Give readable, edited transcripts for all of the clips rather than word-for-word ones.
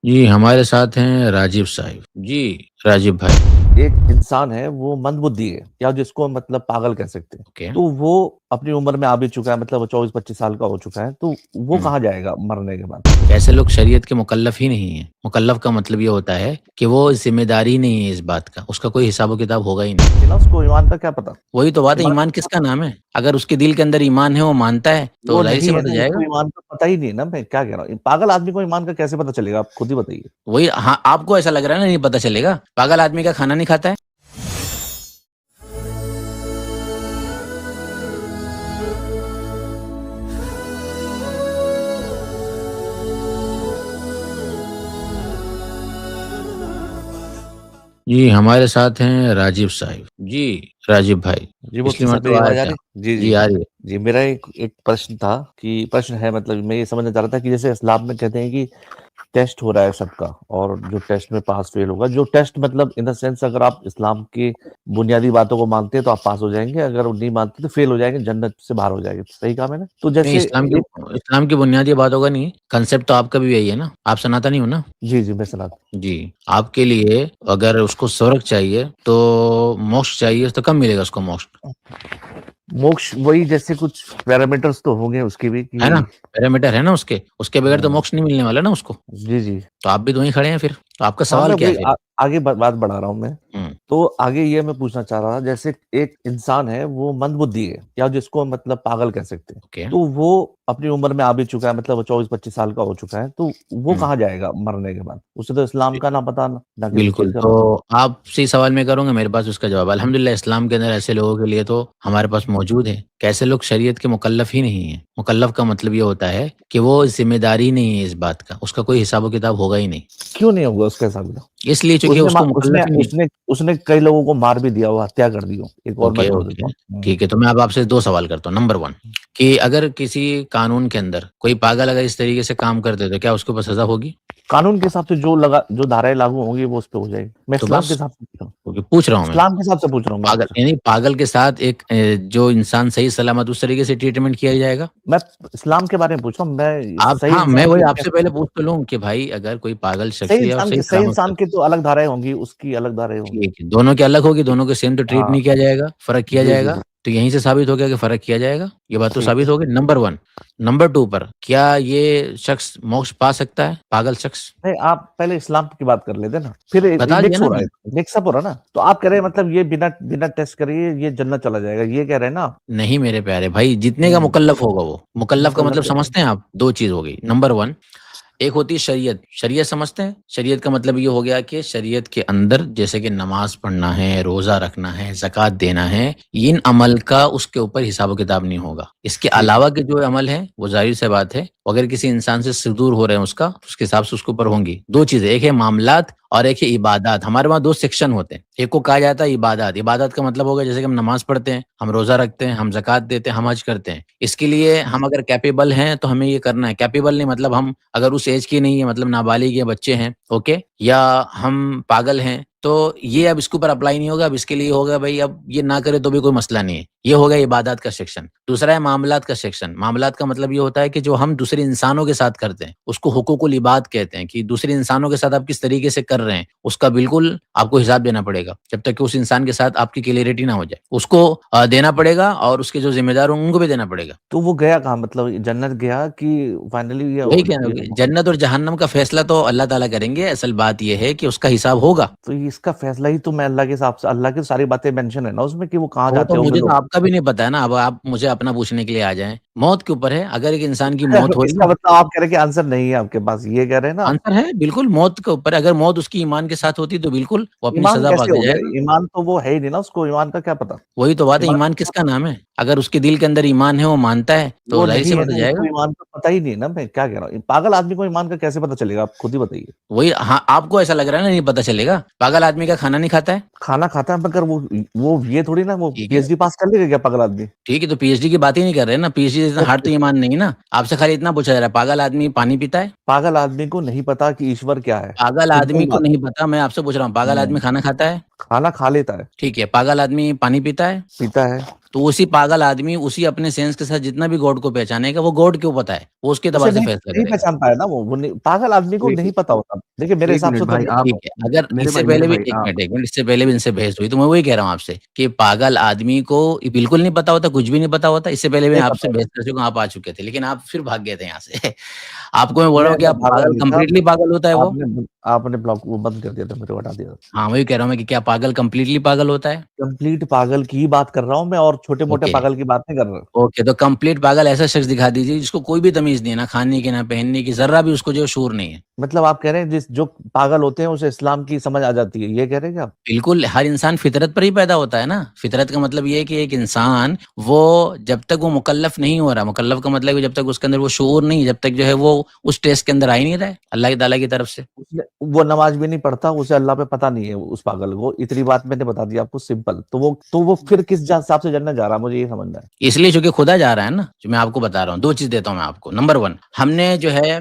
जी, हमारे साथ हैं राजीव साहिब। जी, राजीव भाई। एक इंसान है वो मंदबुद्धि है या जिसको मतलब पागल कह सकते हैं। ओके। तो वो अपनी उम्र में आ भी चुका है, मतलब वो 24-25 साल का हो चुका है, तो वो हुँ। कहाँ जाएगा मरने के बाद? ऐसे लोग शरीयत के मुकल्लफ़ ही नहीं हैं। मुकल्लफ़ का मतलब ये होता है कि वो ज़िम्मेदारी नहीं है इस बात का, उसका कोई हिसाब-किताब होगा ही नहीं। कि ना उसको ईमान का क्या पता? वही तो बात है, ईमान ईमान किसका नाम है? अगर उसके दिल के अंदर ईमान है, वो मानता है, तो वो ज़ाहिर-सी नहीं है बात ना, है उसको जाएगा। ईमान का पता ही नहीं है ना, मैं क्या कह रहा हूँ। पागल आदमी को ईमान का कैसे पता चलेगा, आप खुद ही बताइए। वही हाँ, आपको ऐसा लग रहा है ना नहीं पता चलेगा? पागल आदमी क्या खाना नहीं खाता है? जी, हमारे साथ हैं राजीव साहिब। जी, राजीव भाई। जी, बहुत अच्छे पिछली से बार मेरी तो आया आवाज़ आ था। रही है? जी, जी, जी। आ रही है। जी, मेरा एक एक प्रश्न था कि प्रश्न है, मतलब मैं ये समझना चाह रहा था कि जैसे इस्लाम में कहते हैं कि टेस्ट हो रहा है सबका, और जो टेस्ट में पास फेल होगा, जो टेस्ट मतलब इन द सेंस, अगर आप इस्लाम की बुनियादी बातों को मानते हैं तो आप पास हो जाएँगे, अगर वो नहीं मानते तो फेल हो जाएँगे, जन्नत से बाहर हो जाएँगे। सही कहा मैंने? तो नहीं, जैसे एक इस्लाम की बुनियादी बात होगा नहीं, कांसेप्ट तो आपका भी यही है ना, आप सनातनी हो ना? जी, जी, मैं सना जी, आपके लिए अगर उसको स्वर्ग चाहिए, तो मोक्ष चाहिए, तो कब मिलेगा उसको मोक्ष? मोक्ष वही, जैसे कुछ पैरामीटर्स तो होंगे उसके भी है ना? कि पैरामीटर है ना उसके बगैर तो हुँ, मोक्ष नहीं मिलने वाला ना उसको। जी, जी। तो आप भी तो वहीं खड़े हैं फिर, तो आपका हाँ, सवाल मैं क्या है वही फिर? आगे बात बढ़ा रहा हूँ मैं। हुँ, तो आगे ये मैं पूछना चाह रहा था, जैसे एक इंसान है वो मंदबुद्धि है या जिसको मतलब पागल कह सकते हैं। ओके। तो वो अपनी उम्र में आ भी चुका है, मतलब वो 24-25 साल का हो चुका है, तो वो हुँ, कहाँ जाएगा मरने के बाद? उसे तो इस्लाम बि का ना पता, ना किसी बिल्कुल, चीज़ का पता। तो आपसे ही सवाल मैं करूँगा, मेरे पास उसका जवाब है। अल्हम्दुलिल्लाह इस्लाम के अंदर ऐसे लोगों के लिए तो हमारे पास मौजूद है, कि ऐसे लोग शरीयत के मुकल्लफ़ ही नहीं हैं। मुकल्लफ़ का मतलब ये होता है कि वो ज़िम्मेदारी नहीं है इस बात का, उसका कोई हिसाब-किताब होगा ही नहीं। क्यों नहीं होगा उसके साथ में? इसलिए चूँकि उसने मा उसको उसने मुकल्लफ़ ही नहीं। उसने उसने कई लोगों को मार भी दिया हो, हत्या कर दी हो। एक और मैं ओके, जोड़ देता ओके। हूँ। हुँ। ठीक है, तो मैं अब आपसे 2 सवाल करता हूँ। नंबर 1 कि अगर किसी कानून के अंदर कोई पागल अगर इस तरीके से काम कर दे, तो क्या उसके ऊपर सज़ा होगी? कानून के हिसाब से जो धाराएँ लागू होंगी वो उस पे हो जाएगी। मैं तो इस्लाम के बस हिसाब से पूछ रहा हूँ। ओके, पूछ रहा हूँ मैं। इस्लाम के हिसाब से पूछ रहा हूँ मैं पागल आपसे। यानी पागल के साथ एक जो इंसान सही सलामत उस तरीके से ट्रीटमेंट किया जाएगा? मैं इस्लाम के बारे में पूछ रहा हूँ, मैं आप सही हाँ, मैं इंसान वही को आपसे पहले पूछ तो लूँ कि भाई अगर कोई पागल शख्स या सही सही सलामत इंसान शख्स। की तो अलग धाराएँ होंगी, उसकी अलग धाराएँ होंगी। ठीक है, दोनों की अलग होगी, दोनों को सेम तो ट्रीट हाँ। नहीं किया जाएगा, फ़र्क किया जी, जी, जाएगा। जी। तो यहीं से साबित हो गया कि फ़र्क किया जाएगा। ये बात तो ठीक साबित है। हो गई नंबर 1। नंबर 2 पर क्या ये शख्स मोक्ष पा सकता है, पागल शख्स? नहीं, आप पहले इस्लाम की बात कर लेते ना, फिर ये बता दिया मिक्स ना हो रहा है, मैंने। मिक्स अप हो रहा है ना। तो आप कह रहे हैं मतलब ये बिना बिना टेस्ट करे ये जन्नत चला जाएगा, ये कह रहे हैं ना आप? नहीं मेरे प्यारे भाई, जितने का हुँ, मुकल्लफ़ होगा वो। मुकल्लफ़ का मुकल्लफ मतलब कैसे? समझते हैं आप? 2 चीज़ हो गई। नंबर 1 एक होती है शरीयत, शरीयत समझते हैं? शरीयत का मतलब ये हो गया कि शरीयत के अंदर जैसे कि नमाज़ पढ़ना है, रोज़ा रखना है, ज़कात देना है, इन अमल का उसके ऊपर हिसाब-किताब नहीं होगा। इसके ठीक है। अलावा के जो अमल हैं, वो ज़ाहिर-सी बात है, अगर किसी इंसान से सुदूर हो रहे हैं उसका, तो उसके हिसाब से उसके ऊपर होंगी। 2 चीज़ें, एक है मामलात और एक है इबादत। हमारे वहाँ 2 सेक्शन होते हैं। एक को कहा जाता है इबादत। इबादत का मतलब हो गया जैसे कि हम नमाज़ पढ़ते हैं, हम रोज़ा रखते हैं, हम ज़कात देते हैं, हम हज करते हैं। इसके लिए हम अगर कैपेबल हैं, तो हमें ये करना है। कैपेबल नहीं मतलब हम अगर उस एज के नहीं है मतलब नाबालिग या बच्चे हैं, ओके? या हम पागल हैं, तो ये अब इसके ऊपर अप्लाई नहीं होगा, अब इसके लिए होगा भई अब ये ना करे तो भी कोई मसला नहीं है। ये हो गया इबादत का सेक्शन। दूसरा है मामलात का सेक्शन। मामलात का मतलब ये होता है कि जो हम दूसरे इंसानों के साथ करते हैं, उसको हुकूकुल इबाद कहते हैं कि दूसरे इंसानों के साथ आप किस तरीके से कर रहे हैं, उसका बिल्कुल आपको हिसाब देना पड़ेगा। जब तक कि उस इंसान के साथ आपकी क्लियरिटी ना हो जाए। उसको देना पड़ेगा और उसके जो ज़िम्मेदार होंगे उनको भी देना पड़ेगा। तो वो गया कहाँ, मतलब जन्नत गया कि फाइनली वही कह रहा हूँ, जन्नत और जहन्नम का फैसला तो अल्लाह ताला करेंगे। असल बात ये है कि उसका हिसाब होगा। तो ये इसका फैसला ही तो मैं अल्लाह के हिसाब से, अल्लाह की सारी बातें मेंशन है ना उसमें कि वो कहाँ वो तो जाते होंगे मुझे तो लोग। आपका भी नहीं पता है ना, अब आप मुझे अपना पूछने के लिए आ जाएँ। मौत के ऊपर है, अगर एक इंसान की मौत हो रही इसका है। मतलब आप कह रहे हैं कि आंसर नहीं है आपके पास, ये कह रहे हैं ना आप? आंसर है बिल्कुल मौत के ऊपर है, अगर मौत उसकी ईमान के साथ होती तो बिल्कुल वो अपनी ईमान सज़ा पा कैसे के हो गया? जाएगा। ईमान तो वो है ही नहीं ना, उसको ईमान का क्या पता? वही तो बात है, ईमान ईमान किसका नाम है? अगर उसके दिल के अंदर ईमान है, वो मानता है, तो वो ज़ाहिर-सी नहीं है बात है ना, उसको जाएगा। ईमान का पता ही नहीं है ना, मैं क्या कह रहा हूँ। पागल आदमी को ईमान का कैसे पता चलेगा, आप खुद ही बताइए। वही हाँ, आपको ऐसा लग रहा है ना नहीं पता चलेगा? पागल आदमी क्या खाना नहीं खाता है? खाना खाता है मगर वो ये थोड़ी ना, वो ठीक है। पीएचडी पास कर लेगा क्या पागल आदमी? ठीक है, तो पीएचडी की बात ही नहीं कर रहे हैं ना, पीएचडी से इतना हार्ड तो ईमान नहीं है ना। आपसे खाली इतना पूछा जा रहा है, पागल आदमी पानी पीता है? पागल आदमी को नहीं पता कि ईश्वर क्या है। पागल सिंपल आदमी को बात। नहीं पता, मैं आपसे पूछ रहा हूँ, पागल हुँ। आदमी खाना खाता है? खाना खा लेता है, ठीक है, पागल आदमी पानी पीता है, पीता है। तो उसी पागल आदमी उसी अपने सेंस के साथ जितना भी गॉड को पहचानेगा, वो गॉड क्यों पता है, वो उसके उसे एतबार से नहीं फैसला नहीं करेगा। पहचान पाया ना वो नहीं, पागल आदमी को एक नहीं पता होता। देखिए मेरे एक हिसाब मिनट से तो भाई, नहीं आप ठीक है, अगर मेरे इससे भाई मेरे पहले भी भाई एक मिनट, इससे पहले भी इनसे बहस हुई, तो मैं वही कह रहा हूँ आपसे कि पागल आदमी को बिल्कुल नहीं पता होता, कुछ भी नहीं पता होता। इससे पहले भी नहीं आपसे पता बहस होता। कर चुका हूँ, आप आ चुके थे, लेकिन आप फिर भाग गए थे यहाँ से। आपको मैं बोल रहा मैं हूँ कि आप भागा पागल नहीं था, कंप्लीटली पागल होता है वो? आपने ब्लॉक वो बंद कर दिया था, मेरे को हटा दिया था। हाँ, वही कह रहा हूँ मैं कि क्या पागल कंप्लीटली पागल होता है? कंप्लीट पागल की ही बात कर रहा हूँ मैं, और छोटे-मोटे ओके, पागल की बात नहीं कर रहा। ओके, तो कंप्लीट पागल ऐसा शख्स दिखा दीजिए जिसको कोई भी तमीज़ नहीं है, ना खाने की, ना पहनने की, ज़र्रा भी उसको जो है शऊर नहीं है। मतलब आप कह रहे हैं जो पागल होते हैं उसे इस्लाम की समझ आ जाती है, ये कह रहे हैं क्या आप? बिल्कुल, हर इंसान फितरत पर ही पैदा होता है ना। फितरत का मतलब ये है कि एक इंसान वो जब तक वो मुकल्लफ नहीं हो रहा, मुकल्लफ का मतलब है जब तक उसके अंदर वो शऊर नहीं, जब तक जो है वो उस टेस्ट के अंदर आ ही नहीं रहा है, अल्लाह ताला की तरफ से। उसने वो नमाज भी नहीं पढ़ता, उसे अल्लाह पे पता नहीं है उस पागल को, इतनी बात मैंने बता दी आपको सिंपल। तो वो फिर किस हिसाब से जन्नत जा रहा है, मुझे ये समझना है। इसलिए चूँकि खुदा जा रहा है ना, जो मैं आपको बता रहा हूँ, 2 चीज़ देता हूँ मैं आपको। नंबर 1, हमने जो है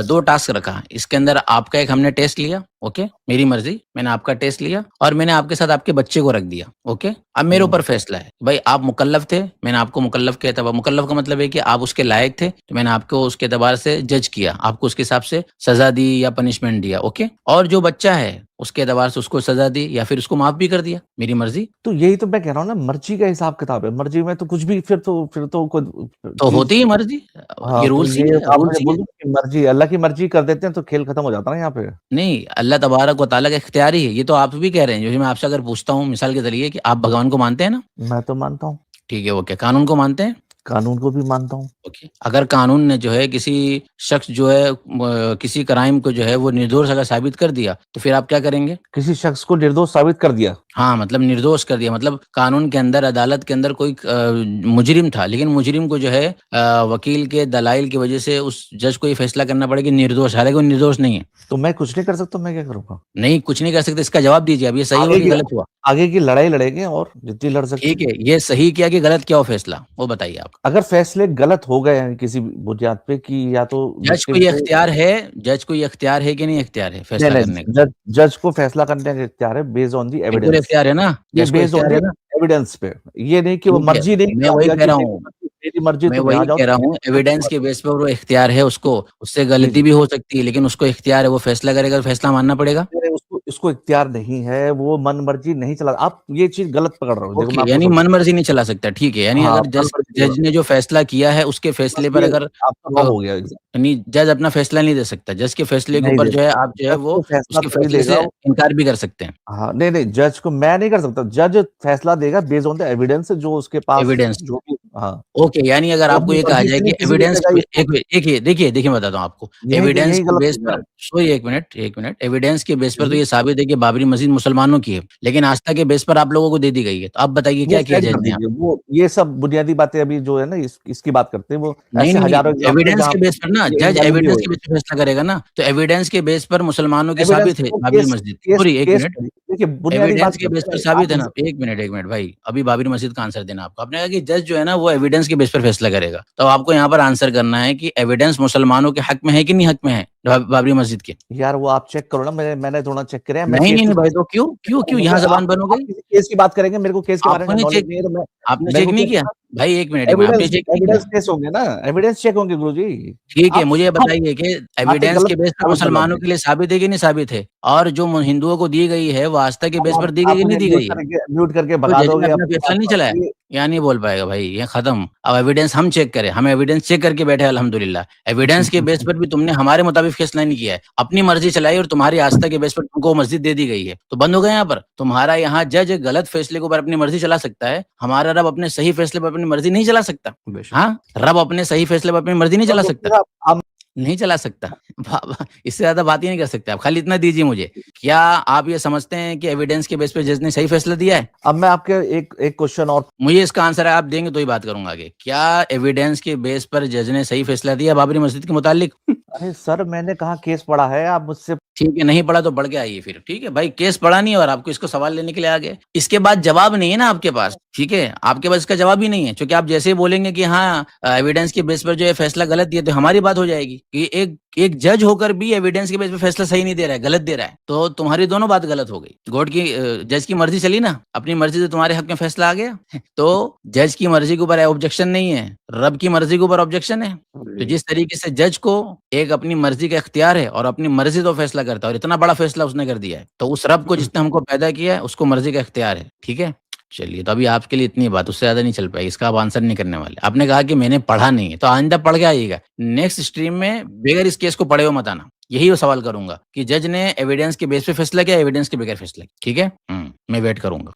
2 टास्क रखा। इसके अंदर आपका एक हमने टेस्ट लिया, ओके? मेरी मर्ज़ी, मैंने आपका टेस्ट लिया और मैंने आपके साथ आपके बच्चे को रख दिया, ओके? अब मेरे ऊपर फैसला है, भाई आप मुकल्लफ थे, मैंने आपको मुकल्लफ के एतबार, मुकल्लफ का मतलब है कि आप उसके लायक थे, तो मैंने आपको उसके एतबार से जज किया, आपको उसके हिसाब से सज़ा दी या पनिशमेंट दिया, ओके? और जो बच्चा है, उसके एतबार से उसको सज़ा दी या फिर उसको माफ़ भी कर दिया, मेरी मर्ज़ी। तो यही तो मैं कह रहा हूँ ना, मर्जी का हिसाब किताब है, मर्जी में तो कुछ भी फिर तो कोई तो चीज। होती है मर्ज़ी, हाँ ये तो रूल्स ही ये है, आप रूल्स मुझे ही बोल है। दो कि मर्जी, अल्लाह की मर्जी कर देते हैं तो खेल खत्म हो जाता है ना यहाँ पे। नहीं, अल्लाह तबारक व तआला का इख्तियार ही है। ये तो आप भी कह रहे हैं, जैसे मैं आपसे अगर पूछता हूँ मिसाल के ज़रिए कि आप भगवान को मानते हैं ना? मैं तो मानता हूँ, ठीक है, ओके। कानून को मानते हैं? कानून को भी मानता हूँ। ओके। अगर कानून ने जो है किसी शख्स जो है किसी क्राइम को जो है वो निर्दोष अगर साबित कर दिया, तो फिर आप क्या करेंगे? किसी शख्स को निर्दोष साबित कर दिया, हाँ, मतलब निर्दोष कर दिया, मतलब कानून के अंदर, अदालत के अंदर कोई मुजरिम था, लेकिन मुजरिम को जो है वकील के दलाइल की वजह से उस जज को ये फैसला करना पड़ा कि निर्दोष, हालाँकि वो निर्दोष नहीं है। तो मैं कुछ नहीं कर सकता, मैं क्या करूँगा? नहीं, कुछ नहीं कर सकते, इसका जवाब दीजिए अब, ये सही हुआ आगे कि की गलत हुआ? आगे की लड़ाई लड़ेंगे और जितनी लड़ सकते ठीक हैं। है, ये सही किया कि गलत किया वो फैसला, वो बताइए आप? अगर फैसले गलत हो गए हैं किसी बुनियाद पे कि या तो विक्टिम को, जज को ये इख्तियार है कि नहीं इख्तियार है नहीं फैसला नहीं, करने का? जज को फैसला करने का इख्तियार है बेस्ड ऑन द बिल्कुल एविडेंस। इख्तियार है ना? ये जज को बेस्ड ऑन इख्तियार द है ना? एविडेंस पे, ये नहीं कि वो ठीक है, मर्जी नहीं मैं कर वही दिया कह कि रहा मेरी हूँ। मर्जी, मेरी मर्जी मैं तुम वही यहाँ जाओ कह रहा तुम हूँ, यहाँ एविडेंस के जाओ। बेस पर वो इख्तियार है उसको, उससे जी गलती जी। भी हो सकती है, लेकिन उसको इख्तियार है, वो फैसला करेगा तो फैसला मानना पड़ेगा। अरे उसको उसको इख्तियार नहीं है, वो मन मर्जी नहीं चला, आप ये चीज गलत पकड़ रहे हो, देखो ओके, मैं आपको यानी समझा। मन-मर्ज़ी नहीं चला सकता, ठीक है, यानी हाँ, अगर मन जज मर्जी जज ने जो फैसला किया है, उसके बस फैसले पर ये अगर आपका रॉन्ग हो गया एग्ज़ाम। यानी जज अपना फैसला नहीं दे सकता, जज के फैसले के नहीं ऊपर दे जो है सकता, आप जो है जज वो तो फैसला उसके तभी फैसले देगा। से इनकार भी कर सकते हैं। हाँ, नहीं, नहीं, जज को मैं नहीं कर सकता। जज फैसला देगा बेस्ड ऑन द एविडेंस जो उसके पास एविडेंस। जो भी। हाँ, ओके, यानी अगर वो आपको अपनी ये कहा मर्ज़ी जाए से कि नहीं किसी को एविडेंस देगा के इसको। एक मिनट देखिए मैं बताता हूँ आपको। एविडेंस यही के गलत बेस हो गया। पर सोइए एक मिनट, एविडेंस के बेस जी, पर तो जी। ये साबित है कि बाबरी मस्जिद मुसलमानों की है, लेकिन आस्था के बेस पर आप लोगों को दे दी गई है। तो अब बताइए वो क्या किया साइड जज कर ने यहाँ? दीजिए, वो ये सब बुनियादी बातें अभी जो है ना इसकी बात करते हैं, वो नहीं, ऐसे नहीं, हज़ारों नहीं, एग्ज़ाम्पल है एविडेंस जहाँ के बेस पर ना, ये जज इनवैलिड ही एविडेंस के होएगा। बेस पे फैसला करेगा ना, तो एविडेंस के बेस पर मुसलमानों की एविडेंस साबित है को बाबरी केस मस्जिद। केस सॉरी केस देखिए बुनियादी एविडेंस बात के बेस करते पर हैं। साबित आप है मुझसे ना। एक मिनट भाई, अभी बाबरी मस्जिद का आंसर देना आपको। आपने कहा कि जज जो है ना वो एविडेंस के बेस पर फैसला करेगा। तो आपको यहाँ पर आंसर करना है कि एविडेंस मुसलमानों के हक में है कि नहीं हक में है, बाबरी मस्जिद के? यार वो आप चेक करो ना, मैंने थोड़ा चेक किया है, मैं नहीं, केस नहीं, टू नहीं भाई, केस तो क्यों मुझे यहाँ ज़बान बंद हो आप गई? किसी केस की बात करेंगे, मेरे को केस के बारे में आपने नॉलेज चेक नहीं है, तो मैं आपने मेरे चेक को नहीं क्या किया? पता। भाई एक मिनट, आपने एविडेंस चेक नहीं किया? एविडेंस केस होंगे ना, एविडेंस चेक होंगे गुरुजी। ठीक है, आप मुझे ये आप बताइए कि बातें एविडेंस गलत के बेस पर साबित कर जाते मुसलमानों हैं। के लिए साबित है कि नहीं साबित है? और जो हिंदुओं को दी गई है, वो आस्था के अब बेस पर दी गई आप कि नहीं मुझे दी गई है? म्यूट करके तो भगा जज ने दोगे अपना अपनी फैसला बात नहीं पर। चलाया? ये यहाँ नहीं बोल पाएगा भाई, ये खत्म। अब एविडेंस हम चेक करें, हम एविडेंस चेक करके बैठे हैं अल्हम्दुलिल्लाह। एविडेंस के बेस पर भी तुमने हमारे मुताबिक फैसला नहीं किया है, अपनी मर्जी चलाई और तुम्हारी आस्था के बेस पर तुमको वो मस्जिद दे दी गई है, तो बंद हो गए यहाँ पर। तुम्हारा यहाँ जज गलत फैसले के ऊपर अपनी मर्जी चला सकता है, हमारा रब अपने सही फैसले पर अपनी मर्जी नहीं चला सकता। बेशक। हाँ, रब अपने सही फैसले पर अपनी मर्जी नहीं चला सकता। फिर आप नहीं चला सकता। इससे ज़्यादा बात ही नहीं कर सकते आप, खाली इतना दीजिए मुझे। क्या आप ये समझते हैं कि एविडेंस के बेस पे जज ने सही फैसला दिया है? अब मैं आपके एक एक क्वेश्चन और मुझे इसका आंसर आप देंगे तो ही बात करूँगा आगे। क्या एविडेंस के बेस पर जज ने सही फैसला दिया बाबरी मस्जिद के मुताल्लिक? अरे सर मैंने कहा केस पढ़ा है, आप मुझसे ठीक है, नहीं पढ़ा तो पढ़ के आइए फिर, ठीक है? भाई केस पढ़ा नहीं है और आपको इसको सवाल लेने के लिए आ गए। इसके बाद जवाब नहीं है ना आपके पास, ठीक है? आपके पास इसका जवाब ही नहीं है, क्योंकि आप जैसे ही बोलेंगे कि हाँ एविडेंस के बेस पर जो है फैसला गलत दिया, तो हमारी बात हो जाएगी। कि एक जज होकर भी एविडेंस के बेस पे फैसला सही नहीं दे रहा है, गलत दे रहा है, तो तुम्हारी दोनों बात गलत हो गई। कोर्ट की जज की मर्जी चली ना, अपनी मर्जी से तुम्हारे हक में फैसला आ गया। तो जज की मर्जी के ऊपर ऑब्जेक्शन नहीं है, रब की मर्जी के ऊपर ऑब्जेक्शन है। तो जिस तरीके से जज को एक अपनी मर्जी का इख्तियार है और अपनी मर्जी तो फैसला करता है, और इतना बड़ा फैसला उसने कर दिया है, तो उस रब को जिसने हमको पैदा किया है उसको मर्जी का इख्तियार है। ठीक है, चलिए, तो अभी आपके लिए इतनी बात, उससे ज्यादा नहीं चल पाएगी, इसका आप आंसर नहीं करने वाले। आपने कहा कि मैंने पढ़ा नहीं है, तो आइंदा पढ़ के आइएगा, नेक्स्ट स्ट्रीम में बगैर इस केस को पढ़े हुए मत आना। यही वो सवाल करूंगा कि जज ने एविडेंस के बेस पे फैसला किया, एविडेंस के बगैर फैसला किया। ठीक है, मैं वेट करूंगा।